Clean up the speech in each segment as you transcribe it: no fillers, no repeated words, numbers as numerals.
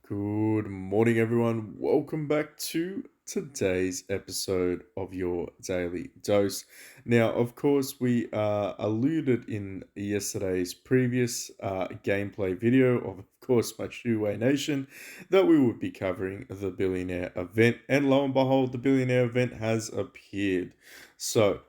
Good morning, everyone. Welcome back to today's episode of your daily dose. Now, of course, we alluded in yesterday's previous gameplay video of course, my Shoeway Nation, that we would be covering the Billionaire event. And lo and behold, the Billionaire event has appeared. So,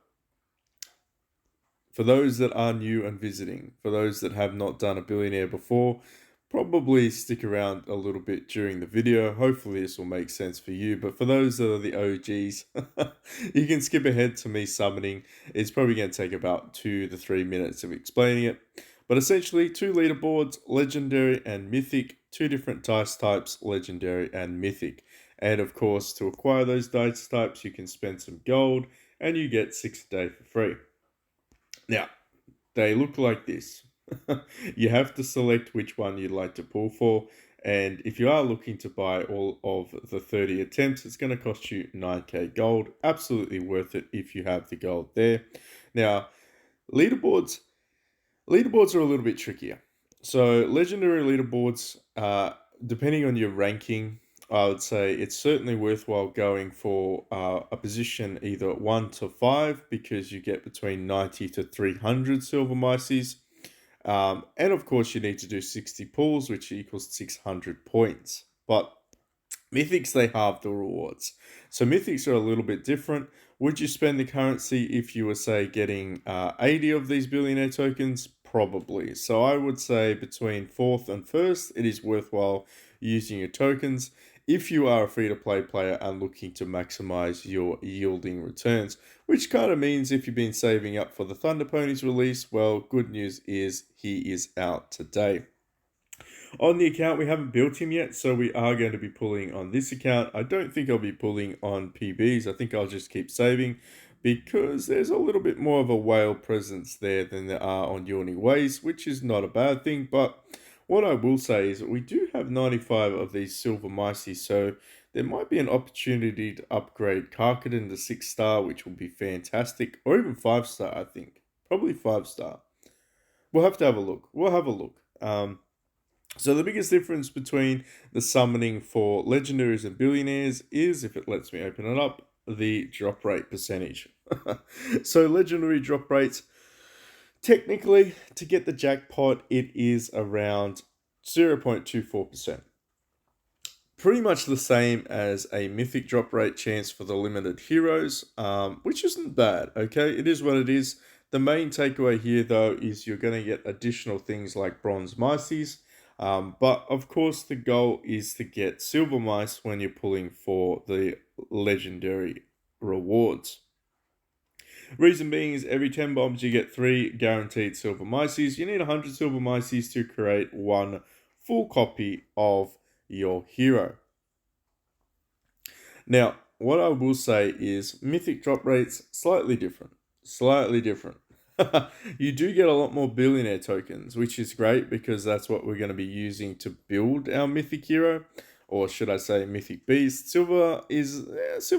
for those that are new and visiting, for those that have not done a Billionaire before, probably stick around a little bit during the video. Hopefully this will make sense for you. But for those that are the OGs, you can skip ahead to me summoning. It's probably going to take about 2 to 3 minutes of explaining it. But essentially, two leaderboards, Legendary and Mythic, two different dice types, Legendary and Mythic. And of course, to acquire those dice types, you can spend some gold and you get 6 a day for free. Now, they look like this. You have to select which one you'd like to pull for. And if you are looking to buy all of the 30 attempts, it's going to cost you 9k gold. Absolutely worth it if you have the gold there. Now, leaderboards leaderboards are a little bit trickier. So legendary leaderboards, depending on your ranking, I would say it's certainly worthwhile going for a position either 1 to 5 because you get between 90 to 300 silver mices. And of course, you need to do 60 pulls, which equals 600 points. But Mythics, they halve the rewards. So Mythics are a little bit different. Would you spend the currency if you were, say, getting 80 of these Billionaire tokens? Probably. So I would say between 4th and 1st, it is worthwhile using your tokens if you are a free-to-play player and looking to maximize your yielding returns, which kind of means if you've been saving up for the Thunder Ponies release, well, good news is he is out today. On the account, we haven't built him yet, so we are going to be pulling on this account. I don't think I'll be pulling on PBs. I think I'll just keep saving because there's a little bit more of a whale presence there than there are on Yawning Ways, which is not a bad thing. But what I will say is that we do have 95 of these silver mices, so there might be an opportunity to upgrade Karkadin to 6-star, which will be fantastic, or even 5-star, I think. Probably 5-star. We'll have to have a look. We'll have a look. So the biggest difference between the summoning for legendaries and billionaires is, if it lets me open it up, the drop rate percentage. So legendary drop rates, technically, to get the jackpot, it is around 0.24%. Pretty much the same as a mythic drop rate chance for the limited heroes, which isn't bad, okay? It is what it is. The main takeaway here, though, is you're going to get additional things like bronze mices. But of course, the goal is to get silver mice when you're pulling for the legendary rewards. Reason being is every 10 bombs you get 3 guaranteed silver mices. You need 100 silver mices to create 1 full copy of your hero. Now, what I will say is mythic drop rates slightly different. Slightly different. You do get a lot more billionaire tokens, which is great because that's what we're going to be using to build our mythic hero, or should I say mythic beast. Silver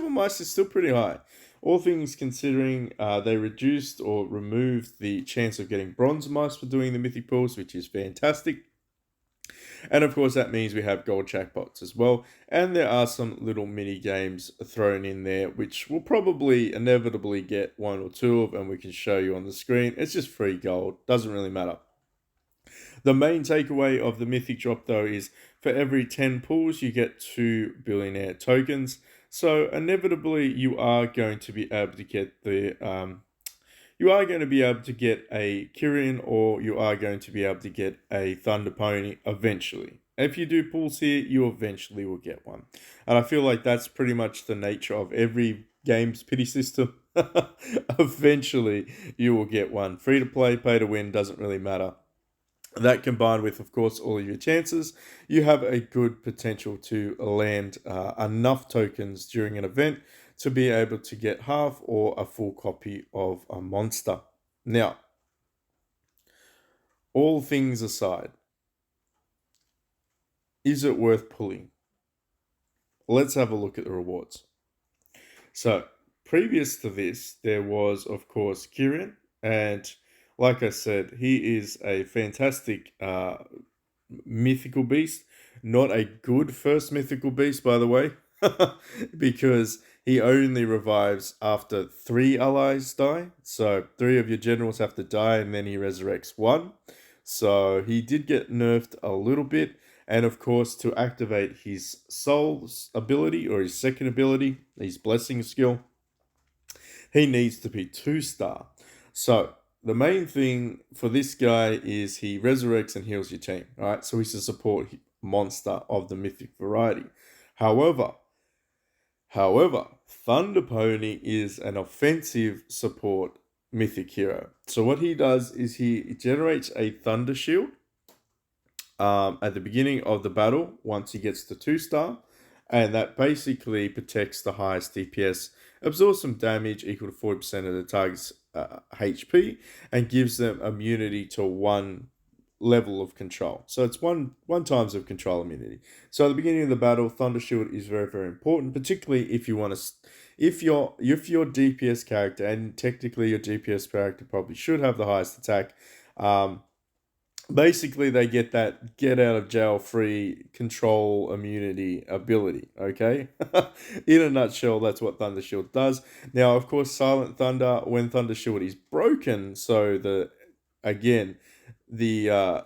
mice is still pretty high. All things considering, they reduced or removed the chance of getting bronze mice for doing the mythic pulls, which is fantastic. And of course, that means we have gold jackpots as well. And there are some little mini games thrown in there, which we'll probably inevitably get 1 or 2 of, and we can show you on the screen. It's just free gold, doesn't really matter. The main takeaway of the mythic drop, though, is for every 10 pulls, you get 2 billionaire tokens. So inevitably, you are going to be able to get the you are going to be able to get a Kyrian, or you are going to be able to get a Thunder Pony eventually. If you do pulls here, you eventually will get one. And I feel like that's pretty much the nature of every game's pity system. Eventually, you will get one. Free to play, pay to win, doesn't really matter. That combined with, of course, all of your chances, you have a good potential to land enough tokens during an event to be able to get half or a full copy of a monster. Now, all things aside, is it worth pulling? Let's have a look at the rewards. So, previous to this, there was, of course, Kyrian, and like I said, he is a fantastic mythical beast. Not a good first mythical beast, by the way, because he only revives after 3 allies die. So 3 of your generals have to die, and then he resurrects 1. So he did get nerfed a little bit. And of course, to activate his soul's ability or his second ability, his blessing skill, he needs to be 2-star. So the main thing for this guy is he resurrects and heals your team, right? So he's a support monster of the mythic variety. However, Thunder Pony is an offensive support mythic hero. So what he does is he generates a Thunder Shield at the beginning of the battle once he gets to 2-star, and that basically protects the highest DPS, absorbs some damage equal to 40% of the target's HP, and gives them immunity to 1 level of control. So it's one times of control immunity. So at the beginning of the battle, Thunder Shield is very, very important, particularly if you want to, if your DPS character, and technically your DPS character probably should have the highest attack. Basically, they get that get out of jail free control immunity ability. Okay, in a nutshell, that's what Thunder Shield does. Now, of course, Silent Thunder, when Thunder Shield is broken, so the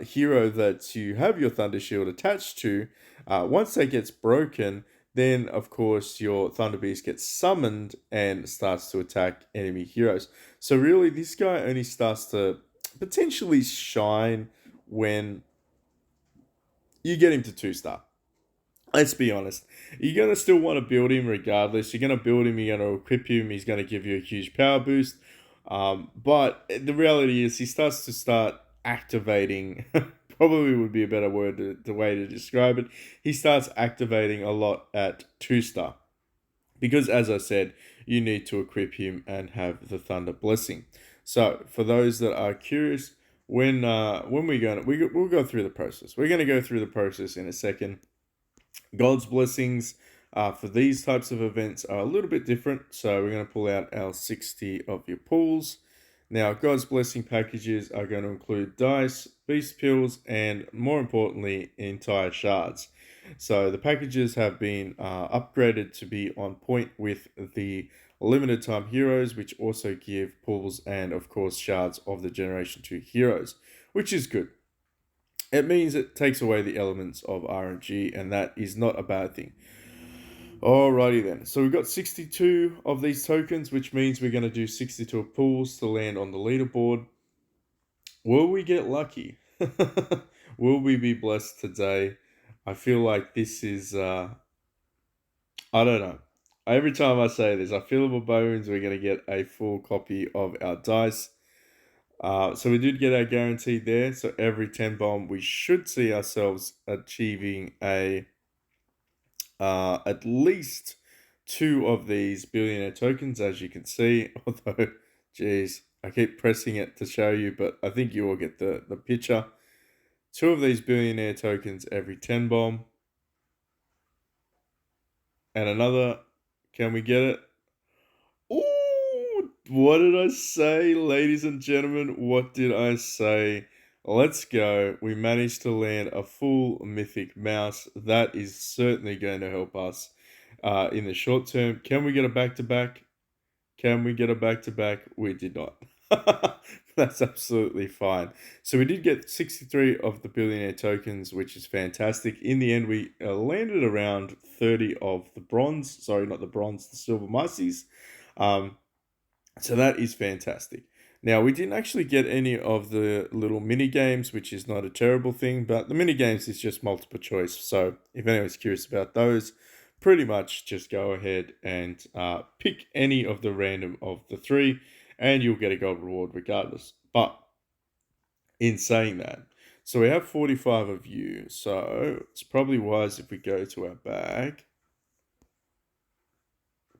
hero that you have your Thunder Shield attached to, once that gets broken, then of course your Thunder Beast gets summoned and starts to attack enemy heroes. So really, this guy only starts to potentially shine when you get him to 2-star. Let's be honest. You're going to still want to build him regardless. You're going to build him, you're going to equip him, he's going to give you a huge power boost. But the reality is he starts to activating, probably would be a better word, the way to describe it. He starts activating a lot at 2-star. Because as I said, you need to equip him and have the Thunder Blessing. So for those that are curious, when we'll go through the process. We're gonna go through the process in a second. God's blessings for these types of events are a little bit different. So we're gonna pull out our 60 of your pools. Now, God's blessing packages are going to include dice, beast pills, and more importantly, entire shards. So the packages have been upgraded to be on point with the limited time heroes, which also give pulls and of course shards of the Generation 2 heroes, which is good. It means it takes away the elements of RNG, and that is not a bad thing. Alrighty then, so we've got 62 of these tokens, which means we're going to do 62 pulls to land on the leaderboard. Will we get lucky? Will we be blessed today? I feel like this is, I don't know. Every time I say this, I feel in my bones we're going to get a full copy of our dice. So we did get our guarantee there. So every 10 bomb, we should see ourselves achieving at least 2 of these billionaire tokens, as you can see. Although, geez, I keep pressing it to show you, but I think you will get the picture. 2 of these billionaire tokens every 10 bomb. And another, can we get it? Ooh, what did I say, ladies and gentlemen? What did I say? Let's go. We managed to land a full mythic mouse. That is certainly going to help us in the short term. Can we get a back-to-back? Can we get a back-to-back? We did not. That's absolutely fine. So we did get 63 of the billionaire tokens, which is fantastic. In the end, we landed around 30 of the bronze. Sorry, not the bronze, the silver mices. So that is fantastic. Now, we didn't actually get any of the little mini games, which is not a terrible thing, but the mini games is just multiple choice. So if anyone's curious about those, pretty much just go ahead and pick any of the random of the 3, and you'll get a gold reward regardless. But in saying that, so we have 45 of you, so it's probably wise if we go to our bag.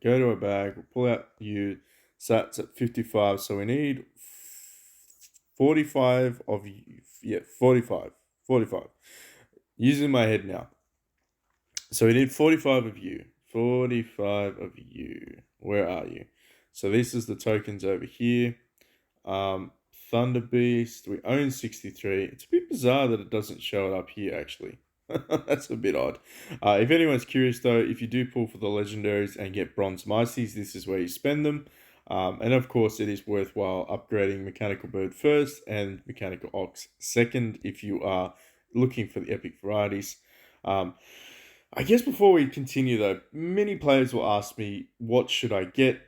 Go to our bag, we'll pull out you. So that's at 55, so we need 45 of you. Yeah, 45. Using my head now. So we need 45 of you. 45 of you. Where are you? So this is the tokens over here. Thunder Beast. We own 63. It's a bit bizarre that it doesn't show it up here, actually. That's a bit odd. If anyone's curious though, if you do pull for the legendaries and get bronze Myces, this is where you spend them. And of course, it is worthwhile upgrading Mechanical Bird first and Mechanical Ox second if you are looking for the epic varieties. Um, I guess before we continue though, many players will ask me, what should I get?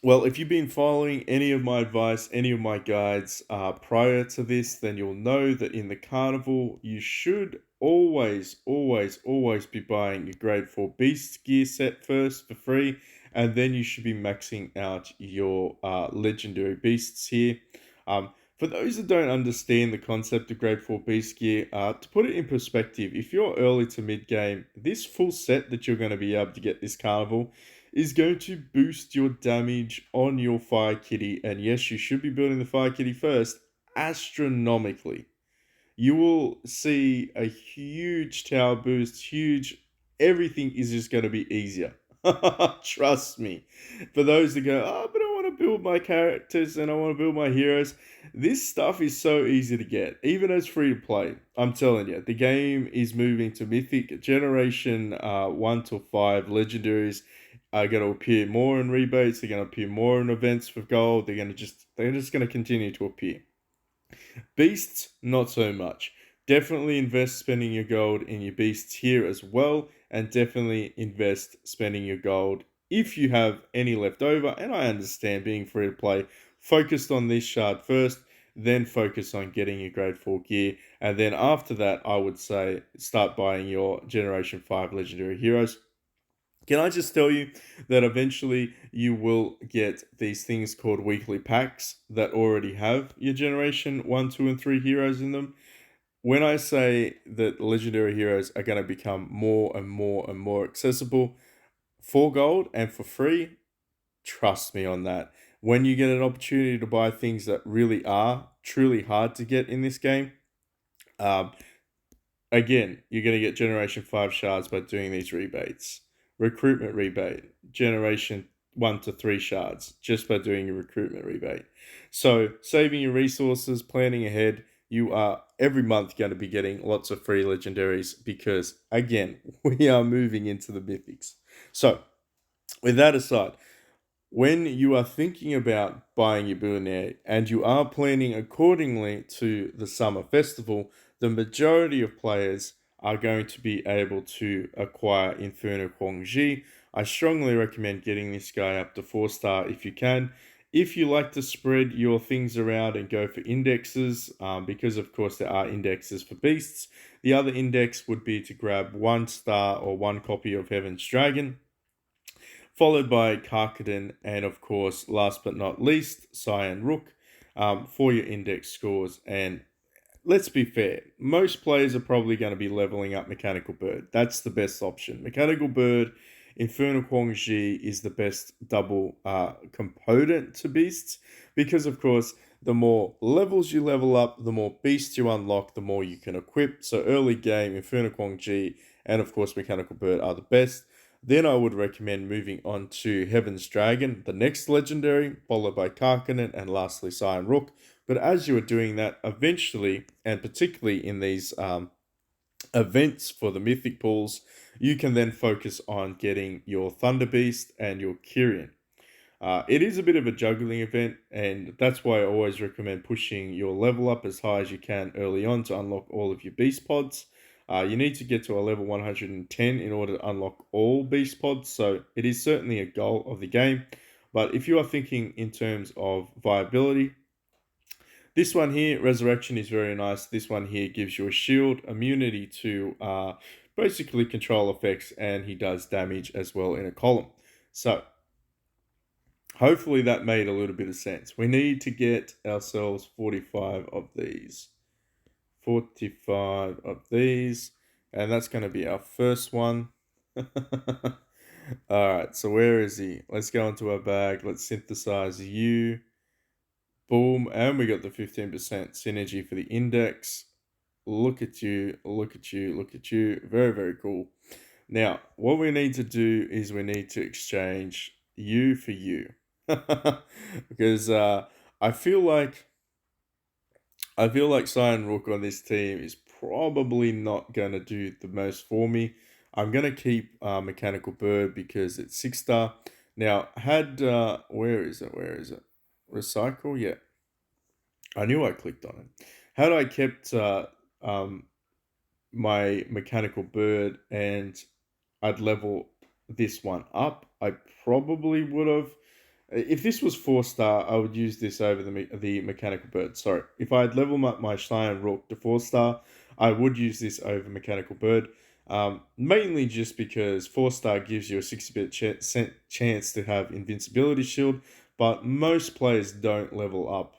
Well, if you've been following any of my advice, any of my guides prior to this, then you'll know that in the carnival, you should always, always, always be buying your grade 4 beast gear set first for free, and then you should be maxing out your legendary beasts here. For those that don't understand the concept of grade 4 beast gear, to put it in perspective, if you're early to mid game, this full set that you're going to be able to get this carnival is going to boost your damage on your Fire Kitty. And yes, you should be building the Fire Kitty first, astronomically. You will see a huge tower boost, huge. Everything is just going to be easier. Trust me. For those that go, oh, but I want to build my characters and I want to build my heroes, this stuff is so easy to get, even as free to play. I'm telling you, the game is moving to Mythic Generation 1 to 5 legendaries are going to appear more in rebates. They're going to appear more in events for gold. They're just going to continue to appear. Beasts, not so much. Definitely invest spending your gold in your beasts here as well, and definitely invest spending your gold if you have any left over. And I understand being free to play, focused on this shard first, then focus on getting your grade 4 gear. And then after that, I would say start buying your Generation 5 legendary heroes. Can I just tell you that eventually you will get these things called weekly packs that already have your Generation 1, 2, and 3 heroes in them? When I say that legendary heroes are going to become more and more and more accessible for gold and for free, trust me on that. When you get an opportunity to buy things that really are truly hard to get in this game, um, again, you're going to get Generation 5 shards by doing these rebates. Recruitment rebate, Generation 1 to 3 shards, just by doing your recruitment rebate. So, saving your resources, planning ahead, you are every month going to be getting lots of free legendaries because, again, we are moving into the mythics. So, with that aside, when you are thinking about buying your Billionaire and you are planning accordingly to the summer festival, the majority of players are going to be able to acquire Inferno Guangxi. I strongly recommend getting this guy up to 4-star if you can. If you like to spread your things around and go for indexes, because of course there are indexes for beasts, the other index would be to grab 1-star or 1 copy of Heaven's Dragon, followed by Karkadan, and of course, last but not least, Cyan Rook for your index scores. And let's be fair, most players are probably going to be leveling up Mechanical Bird. That's the best option. Mechanical Bird, Infernal Guangxi is the best double component to beasts because, of course, the more levels you level up, the more beasts you unlock, the more you can equip. So early game, Infernal Guangxi and, of course, Mechanical Bird are the best. Then I would recommend moving on to Heaven's Dragon, the next legendary, followed by Karkanen, and lastly Cyan Rook. But as you are doing that, eventually, and particularly in these events for the Mythic pools, you can then focus on getting your Thunder Beast and your Kyrian. It is a bit of a juggling event, and that's why I always recommend pushing your level up as high as you can early on to unlock all of your beast pods. You need to get to a level 110 in order to unlock all beast pods, so it is certainly a goal of the game. But if you are thinking in terms of viability, this one here, Resurrection, is very nice. This one here gives you a shield, immunity to basically control effects, and he does damage as well in a column. So, hopefully that made a little bit of sense. We need to get ourselves 45 of these. 45 of these. And that's going to be our first one. Alright, so where is he? Let's go into our bag. Let's synthesize you. Boom. And we got the 15% synergy for the index. Look at you. Look at you. Look at you. Very, very cool. Now, what we need to do is we need to exchange you for you. Because I feel like Cyan Rook on this team is probably not going to do the most for me. I'm going to keep Mechanical Bird because it's 6 star. Now, where is it? Where is it? Recycle? Yeah, I knew I clicked on it. Had I kept um, my Mechanical Bird and I'd level this one up, I probably would have. If this was 4 star, I would use this over the Mechanical Bird. Sorry, if I had leveled up my Cheyenne Rook to 4 star, I would use this over Mechanical Bird. Mainly just because 4 star gives you a 60% chance to have Invincibility Shield, but most players don't level up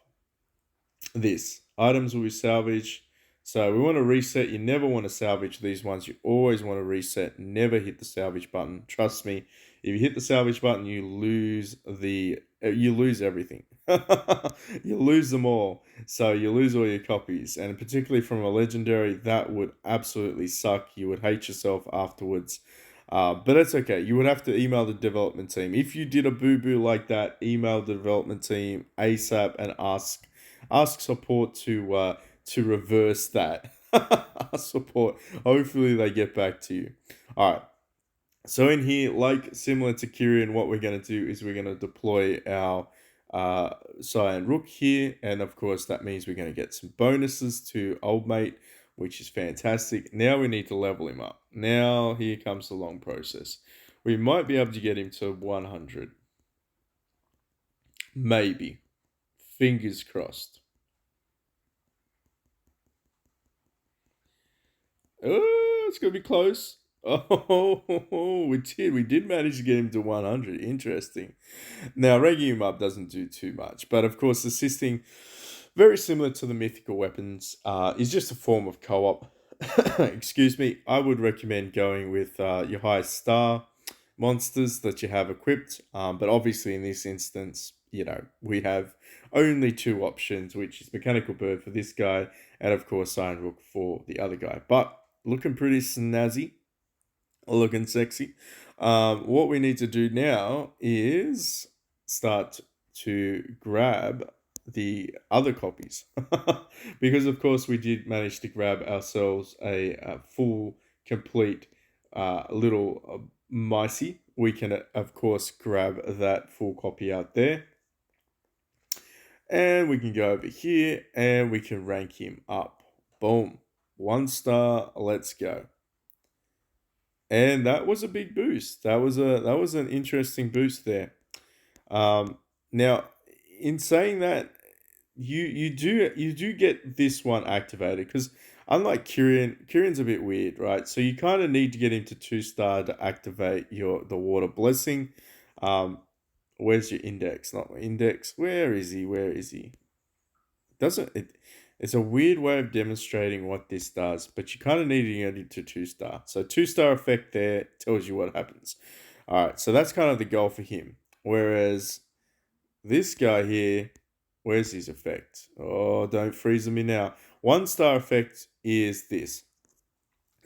this. Items will be salvaged. So we want to reset. You never want to salvage these ones. You always want to reset. Never hit the salvage button. Trust me. If you hit the salvage button, you lose everything. You lose them all. So you lose all your copies. And particularly from a legendary, that would absolutely suck. You would hate yourself afterwards. But that's okay. You would have to email the development team. If you did a boo-boo like that, email the development team ASAP and ask support to reverse that. Ask support. Hopefully they get back to you. All right. So in here, like similar to Kyrian, what we're going to do is we're going to deploy our Cyan Rook here. And of course, that means we're going to get some bonuses to Old Mate, which is fantastic. Now we need to level him up. Now here comes the long process. We might be able to get him to 100. Maybe. Fingers crossed. Oh, it's going to be close. Oh, we did. We did manage to get him to 100. Interesting. Now, ranking him up doesn't do too much, but of course, assisting, very similar to the mythical weapons, is just a form of co-op. Excuse me. I would recommend going with your highest star monsters that you have equipped, but obviously in this instance, we have only two options, which is Mechanical Bird for this guy, and of course Iron Rook for the other guy. But looking pretty snazzy, looking sexy. What we need to do now is start to grab the other copies because of course we did manage to grab ourselves a full complete little micey. We can of course grab that full copy out there, and we can go over here and we can rank him up. Boom, 1 star. Let's go. And that was a big boost. That was an interesting boost there. Um, Now, in saying that, you do get this one activated because unlike Kyrian's a bit weird, right? So you kind of need to get him to 2 star to activate the Water Blessing. Um, where's your index? Not my index. Where is he? Where is he? Doesn't it? It's a weird way of demonstrating what this does, but you kind of need to get it to 2 star. So 2 star effect there tells you what happens. All right, so that's kind of the goal for him. Whereas this guy here, where's his effect? Oh, don't freeze me now. 1 star effect is this.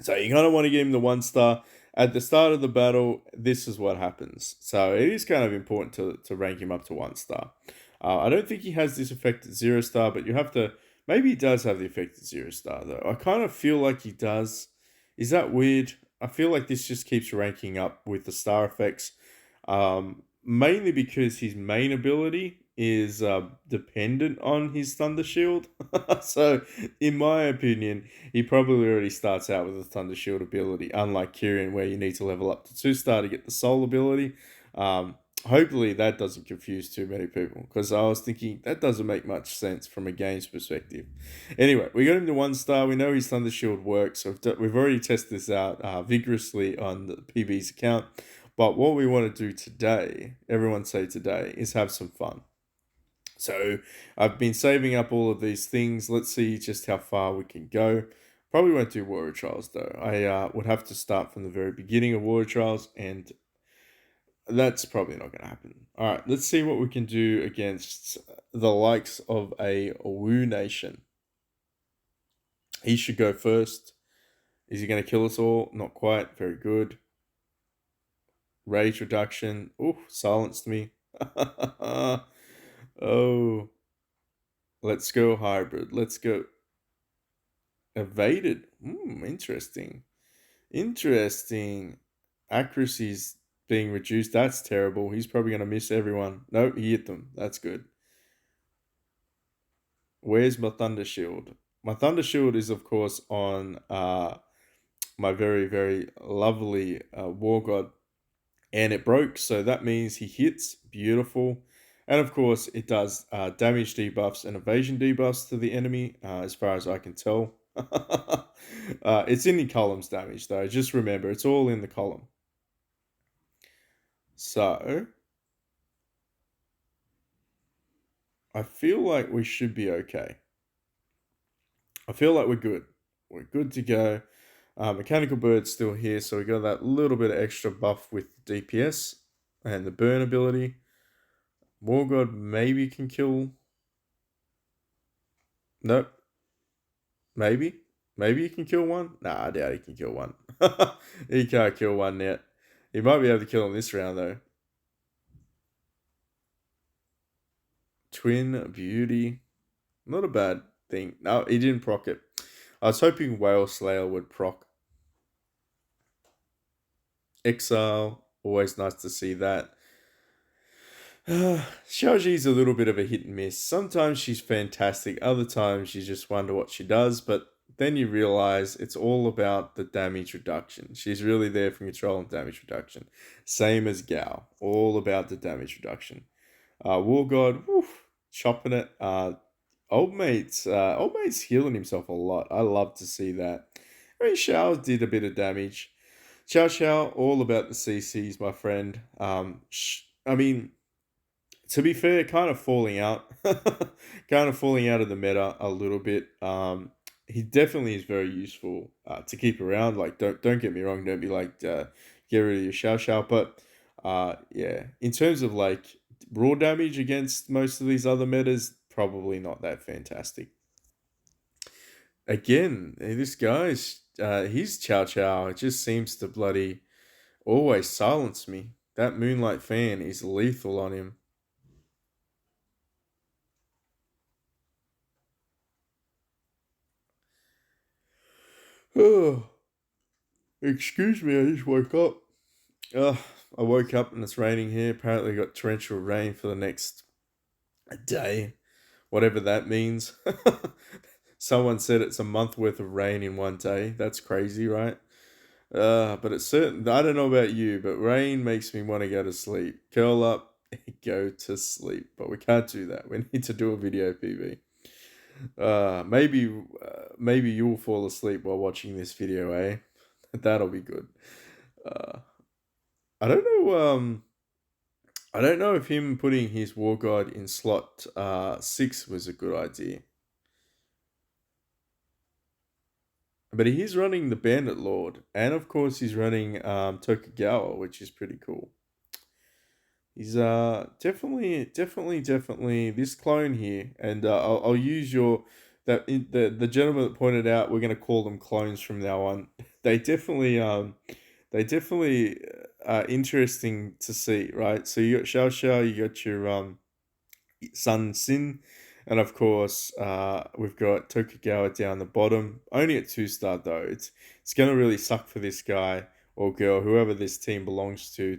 So you kind of want to give him the 1 star. At the start of the battle, this is what happens. So it is kind of important to rank him up to 1 star. I don't think he has this effect at 0 star, but you have to. Maybe he does have the effect at 0 star, though. I kind of feel like he does. Is that weird? I feel like this just keeps ranking up with the star effects. Mainly because his main ability is dependent on his Thunder Shield. So, in my opinion, he probably already starts out with a Thunder Shield ability, unlike Kyrian, where you need to level up to 2 star to get the Soul ability. Hopefully, that doesn't confuse too many people, because I was thinking that doesn't make much sense from a game's perspective. Anyway, we got him to 1 star. We know his Thunder Shield works. So we've already tested this out vigorously on the PB's account. But what we want to do today, everyone say today, is have some fun. So I've been saving up all of these things. Let's see just how far we can go. Probably won't do Warrior Trials though. I would have to start from the very beginning of Warrior Trials, and that's probably not going to happen. All right, let's see what we can do against the likes of a Wu Nation. He should go first. Is he going to kill us all? Not quite. Very good. Rage reduction. Ooh, silenced me. Oh. Let's go hybrid. Let's go. Evaded. Interesting. Interesting. Accuracy's being reduced. That's terrible. He's probably going to miss everyone. No, he hit them. That's good. Where's my Thunder Shield? My Thunder Shield is, of course, on my very, very lovely War God, and it broke, so that means he hits. Beautiful. And of course, it does damage debuffs and evasion debuffs to the enemy, as far as I can tell. It's in the columns damage, though. Just remember, it's all in the column. So, I feel like we should be okay. I feel like we're good. We're good to go. Mechanical Bird's still here, so we got that little bit of extra buff with DPS and the burn ability. War God maybe can kill. Nope. Maybe. Maybe he can kill one. Nah, I doubt he can kill one. He can't kill one yet. He might be able to kill him this round, though. Twin Beauty. Not a bad thing. No, he didn't proc it. I was hoping Whale Slayer would proc. Exile. Always nice to see that. Xiaoji's a little bit of a hit and miss. Sometimes she's fantastic, other times you just wonder what she does, but then you realize it's all about the damage reduction. She's really there for control and damage reduction. Same as Gao, all about the damage reduction. War God, woof, chopping it. Old mate's healing himself a lot. I love to see that. I mean, Xiao did a bit of damage. Xiao, all about the CCs, my friend. I mean, to be fair, kind of falling out, kind of falling out of the meta a little bit. He definitely is very useful to keep around. Like, don't get me wrong. Don't be like get rid of your Xiao, but yeah, in terms of like raw damage against most of these other metas, probably not that fantastic. Again, this guy's his Chow it just seems to bloody always silence me. That Moonlight Fan is lethal on him. Oh, excuse me, I just woke up. I woke up and it's raining here. Apparently, got torrential rain for the next day, whatever that means. Someone said it's a month worth of rain in one day. That's crazy, right? But it's certain. I don't know about you, but rain makes me want to go to sleep. Curl up, go to sleep. But we can't do that. We need to do a video PV. Maybe you'll fall asleep while watching this video, eh? That'll be good. Uh, I don't know. I don't know if him putting his War God in slot 6 was a good idea. But he's running the Bandit Lord, and of course he's running Tokugawa, which is pretty cool. He's definitely this clone here, and I'll use the gentleman that pointed out we're gonna call them clones from now on. They definitely are interesting to see, right? So you got Xiao, you got your Sun Sin, and of course we've got Tokugawa down the bottom. Only at 2-star though. It's gonna really suck for this guy or girl, whoever this team belongs to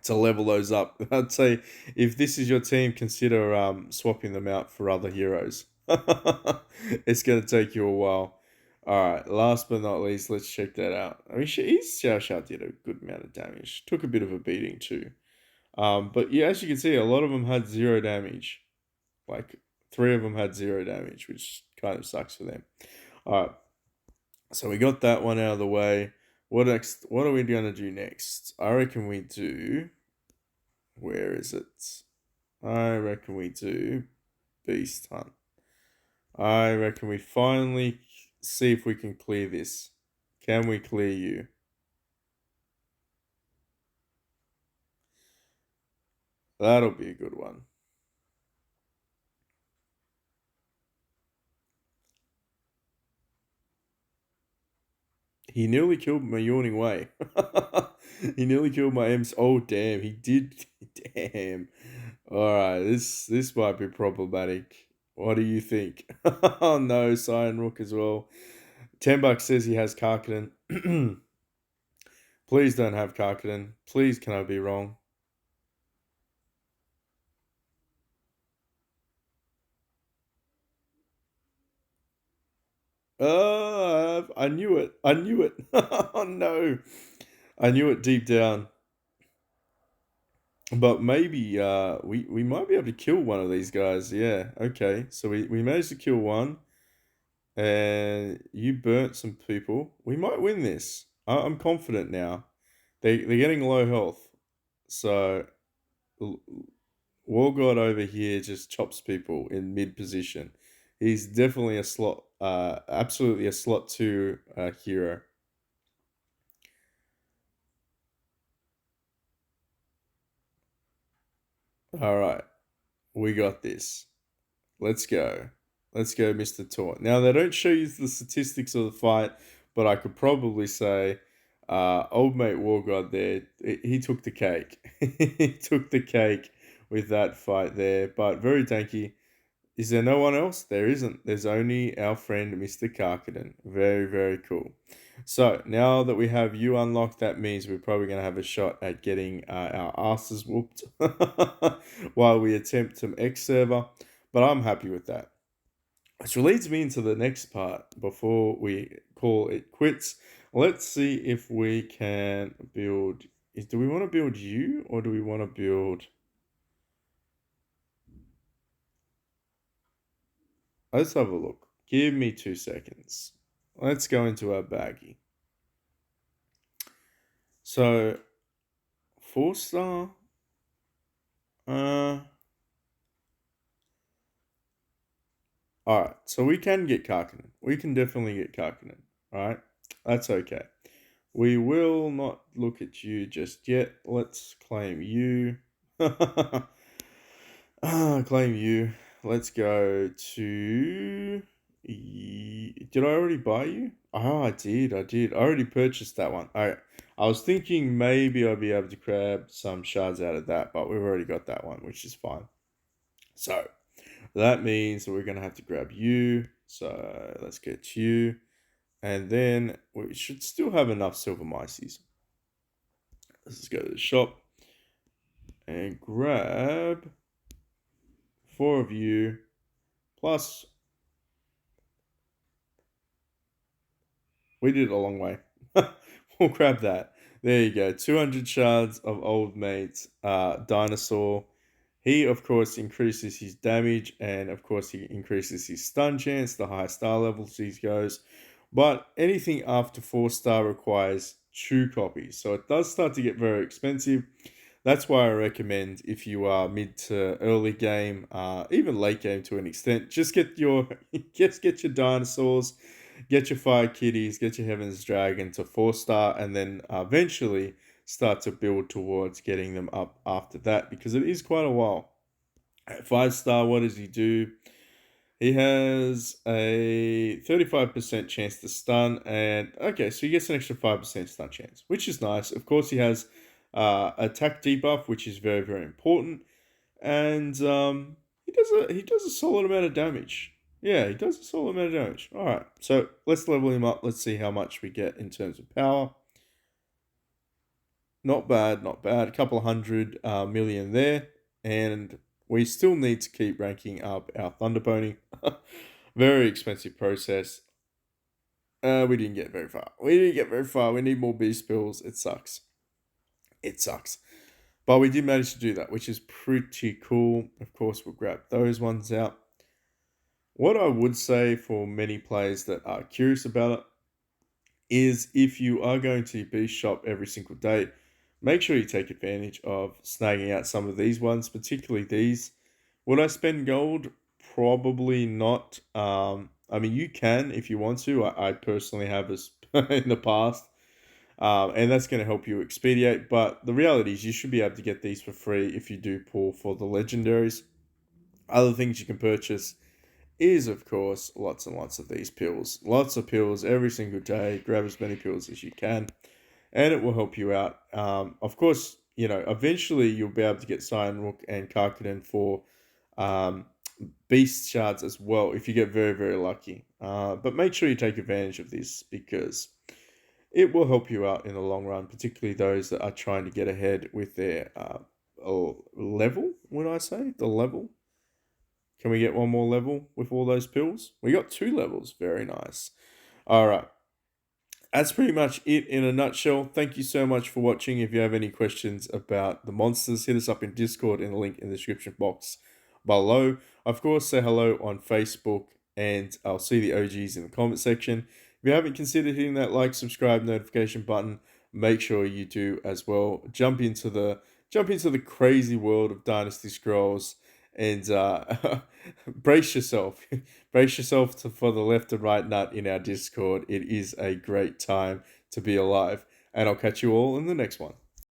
level those up. I'd say if this is your team, consider swapping them out for other heroes. It's going to take you a while. All right, last but not least, let's check that out. I mean, Xiao did a good amount of damage. Took a bit of a beating too. But yeah, as you can see, a lot of them had 0 damage. Like 3 of them had 0 damage, which kind of sucks for them. All right, so we got that one out of the way. What next? What are we going to do next? I reckon we do. Where is it? I reckon we do Beast Hunt. I reckon we finally see if we can clear this. Can we clear you? That'll be a good one. He nearly killed my Yawning Way. He nearly killed my M's. Oh, damn. He did. Damn. Alright, this might be problematic. What do you think? Oh no, Cyan Rook as well. $10 says he has Karkanen. Please don't have Karkanen. Please, can I be wrong? I knew it. I knew it. Oh no. I knew it deep down. But maybe we might be able to kill one of these guys. Yeah, okay. So we managed to kill one, and you burnt some people. We might win this. I'm confident now. They're getting low health. So L- War God over here just chops people in mid position. He's definitely a slot, absolutely a slot two hero. All right, we got this. Let's go. Let's go, Mr. Taunt. Now, they don't show you the statistics of the fight, but I could probably say old mate War God there, he took the cake. He took the cake with that fight there, but very tanky. Is there no one else? There isn't. There's only our friend Mr. Karkaden. Very, very cool. So now that we have you unlocked, that means we're probably going to have a shot at getting our asses whooped while we attempt some X server. But I'm happy with that. Which leads me into the next part before we call it quits. Let's see if we can build. Do we want to build you or do we want to build? Let's have a look. Give me 2 seconds. Let's go into our baggie. So, 4 star. Uh, all right. So we can get Karkanen. We can definitely get Karkanen. All right. That's okay. We will not look at you just yet. Let's claim you. Claim you. Let's go to. Did I already buy you? Oh, I did. I did. I already purchased that one. I was thinking maybe I'd be able to grab some shards out of that, but we've already got that one, which is fine. So that means that we're going to have to grab you. So let's get you. And then we should still have enough silver mices. Let's just go to the shop and grab 4 of you. Plus, we did it a long way. We'll grab that. There you go. 200 shards of old mate dinosaur. He, of course, increases his damage and, of course, he increases his stun chance the higher star levels he goes. But anything after 4 star requires 2 copies. So it does start to get very expensive. That's why I recommend if you are mid to early game, even late game to an extent, just get your just get your dinosaurs, get your fire kitties, get your heaven's dragon to 4 star, and then eventually start to build towards getting them up after that because it is quite a while. At 5 star, what does he do? He has a 35% chance to stun, and okay, so he gets an extra 5% stun chance, which is nice. Of course, he has attack debuff, which is very, very important, and he does a solid amount of damage. Yeah, he does a solid amount of damage. All right, so let's level him up. Let's see how much we get in terms of power. Not bad, not bad. A couple of hundred million there, and we still need to keep ranking up our Thunder Pony. Very expensive process. We didn't get very far. We didn't get very far. We need more beast pills. It sucks. It sucks. But we did manage to do that, which is pretty cool. Of course, we'll grab those ones out. What I would say for many players that are curious about it is if you are going to beast shop every single day, make sure you take advantage of snagging out some of these ones, particularly these. Would I spend gold? Probably not. I mean, you can if you want to. I personally have this in the past, and that's going to help you expedite. But the reality is, you should be able to get these for free if you do pull for the legendaries. Other things you can purchase is, of course, lots and lots of these pills. Lots of pills every single day. Grab as many pills as you can, and it will help you out. Of course, eventually you'll be able to get Cyan Rook and Karkanen for um, beast shards as well if you get very, very lucky. But make sure you take advantage of this because it will help you out in the long run, particularly those that are trying to get ahead with their level. Would I say the level? Can we get one more level with all those pills? We got 2 levels. Very nice. All right. That's pretty much it in a nutshell. Thank you so much for watching. If you have any questions about the monsters, hit us up in Discord in the link in the description box below. Of course, say hello on Facebook, and I'll see the OGs in the comment section. If you haven't considered hitting that like, subscribe, notification button, make sure you do as well. Jump into the crazy world of Dynasty Scrolls and brace yourself. Brace yourself for the left and right nut in our Discord. It is a great time to be alive. And I'll catch you all in the next one.